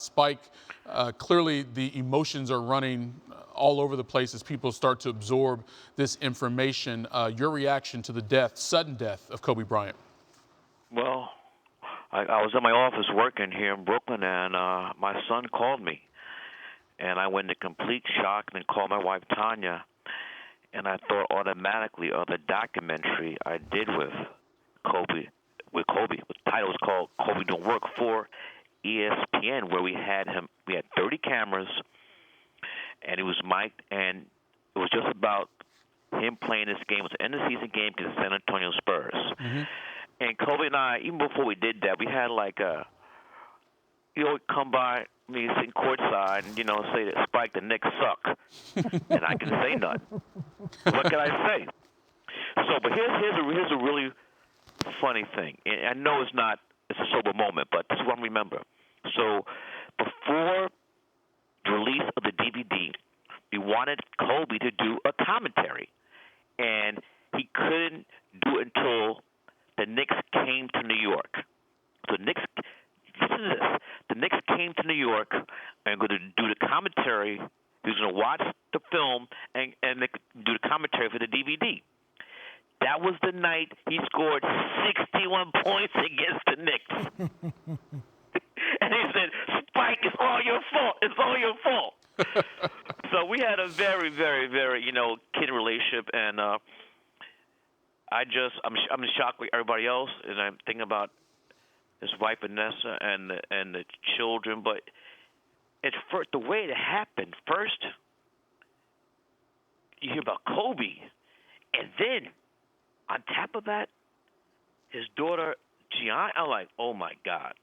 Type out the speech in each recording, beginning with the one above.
Spike, clearly the emotions are running all over the place as people start to absorb this information. Your reaction to the sudden death of Kobe Bryant? Well, I was in my office working here in Brooklyn, and my son called me, and I went into complete shock and then called my wife Tanya, and I thought automatically of the documentary I did with Kobe. The title was called "Kobe Don't Work" for ESPN, where we had 30 cameras, and it was mic'd, and it was just about him playing this game. It was an end-of-season game against the San Antonio Spurs. Mm-hmm. And Kobe and I, even before we did that, we had come by me sitting courtside and, say that Spike, the Knicks suck. And I can say nothing. What can I say? So, but here's a really funny thing. And I know it's a sober moment, but this is what I remember. So before the release of the DVD, we wanted Kobe to do a commentary. And he couldn't do it until the Knicks came to New York. So listen to this. The Knicks came to New York and going to do the commentary. He was going to watch the film and do the commentary for the DVD. That was the night he scored 61 points against the Knicks. And he said, "Spike, it's all your fault. It's all your fault." So we had a very, very, very, kid relationship, and I'm in shock with everybody else, and I'm thinking about his wife Vanessa and the children. But the way it happened, first you hear about Kobe, and then on top of that, his daughter Gianna. I'm like, oh my God.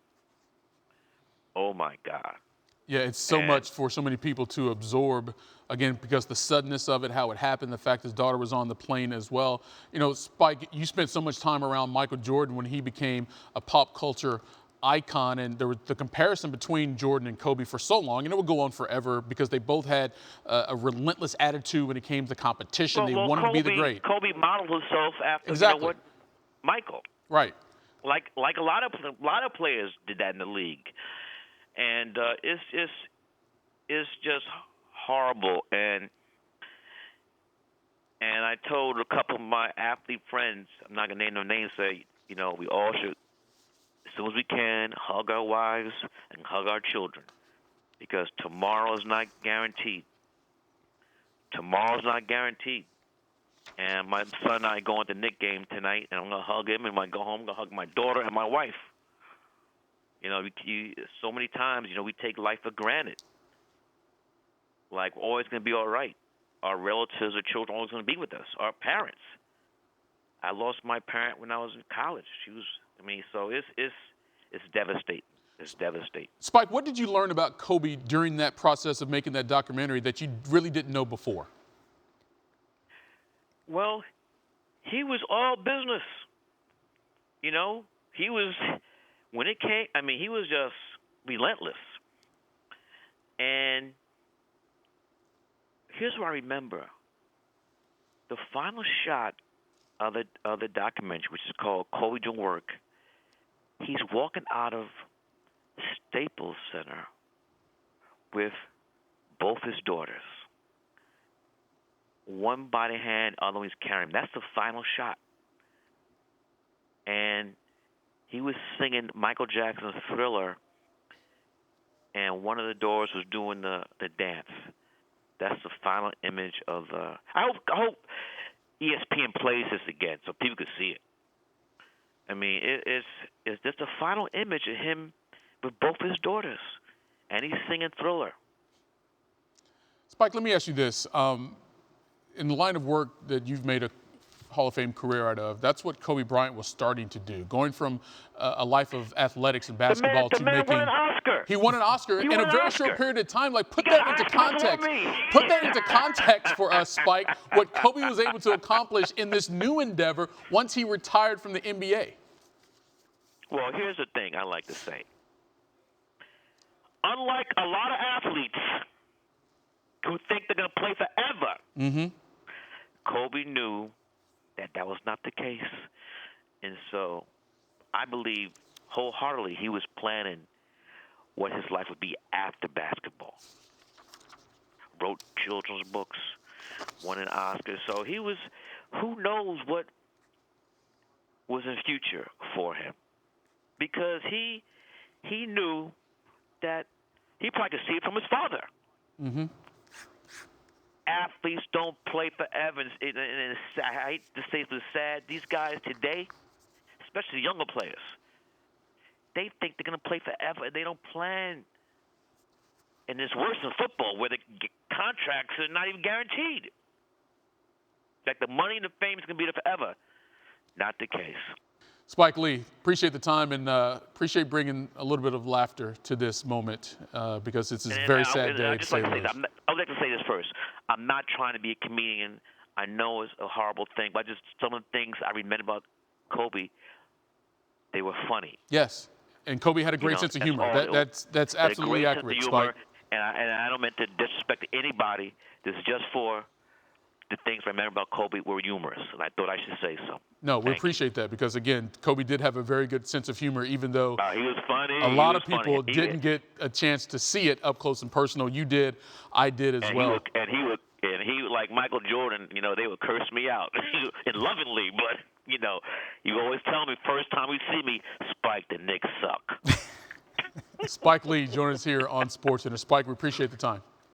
Yeah, it's so much for so many people to absorb, again, because the suddenness of it, how it happened, the fact his daughter was on the plane as well. Spike, you spent so much time around Michael Jordan when he became a pop culture icon, and there was the comparison between Jordan and Kobe for so long, and it would go on forever because they both had a relentless attitude when it came to competition. They wanted to be the great. Kobe modeled himself after, exactly. Michael. Right. Like a lot of players did that in the league. And it's just horrible. And I told a couple of my athlete friends, I'm not gonna name no names, say, we all should, as soon as we can, hug our wives and hug our children, because tomorrow is not guaranteed. And my son and I going to the Knicks game tonight, and I'm gonna hug him. And when I go home, I'm gonna hug my daughter and my wife. So many times, we take life for granted. Like, we're always going to be all right. Our relatives or children are always going to be with us. Our parents. I lost my parent when I was in college. So it's devastating. It's devastating. Spike, what did you learn about Kobe during that process of making that documentary that you really didn't know before? Well, he was all business. He was... When it came, he was just relentless. And here's what I remember. The final shot of the documentary, which is called Kobe Don't Work, he's walking out of Staples Center with both his daughters. One by the hand, other one's carrying him. That's the final shot. And he was singing Michael Jackson's Thriller, and one of the daughters was doing the dance. That's the final image of I hope ESPN plays this again so people could see it. It's just a final image of him with both his daughters, and he's singing Thriller. Spike, let me ask you this. In the line of work that you've made a Hall of Fame career out of, that's what Kobe Bryant was starting to do, going from a life of athletics and basketball the man won an Oscar. He won an Oscar in a very short period of time. Put that into context. Put that into context for us, Spike, what Kobe was able to accomplish in this new endeavor once he retired from the NBA. Well, here's the thing I like to say. Unlike a lot of athletes who think they're going to play forever, Kobe knew that was not the case. And so I believe wholeheartedly he was planning what his life would be after basketball. Wrote children's books, won an Oscar. So he was, who knows what was in future for him. Because he knew that he probably could see it from his father. Mm-hmm. Athletes don't play forever. And I hate to say it's sad. These guys today, especially younger players, they think they're going to play forever, and they don't plan. And it's worse in football, where the contracts are not even guaranteed. Like the money and the fame is going to be there forever. Not the case. Spike Lee, appreciate the time and appreciate bringing a little bit of laughter to this moment because it's a very sad day. I would like to say this first. I'm not trying to be a comedian. I know it's a horrible thing, but just some of the things I remember about Kobe, they were funny. Yes, and Kobe had a great sense of humor. That's absolutely accurate, Spike. And I don't mean to disrespect anybody. This is just for the things I remember about Kobe were humorous, and I thought I should say so. No, we appreciate that because, again, Kobe did have a very good sense of humor, even though he was funny. A lot of people didn't get a chance to see it up close and personal. You did. I did as well. He like Michael Jordan, they would curse me out and lovingly, but, you always tell me first time you see me, Spike, the Knicks suck. Spike Lee joining us here on SportsCenter. Spike, we appreciate the time.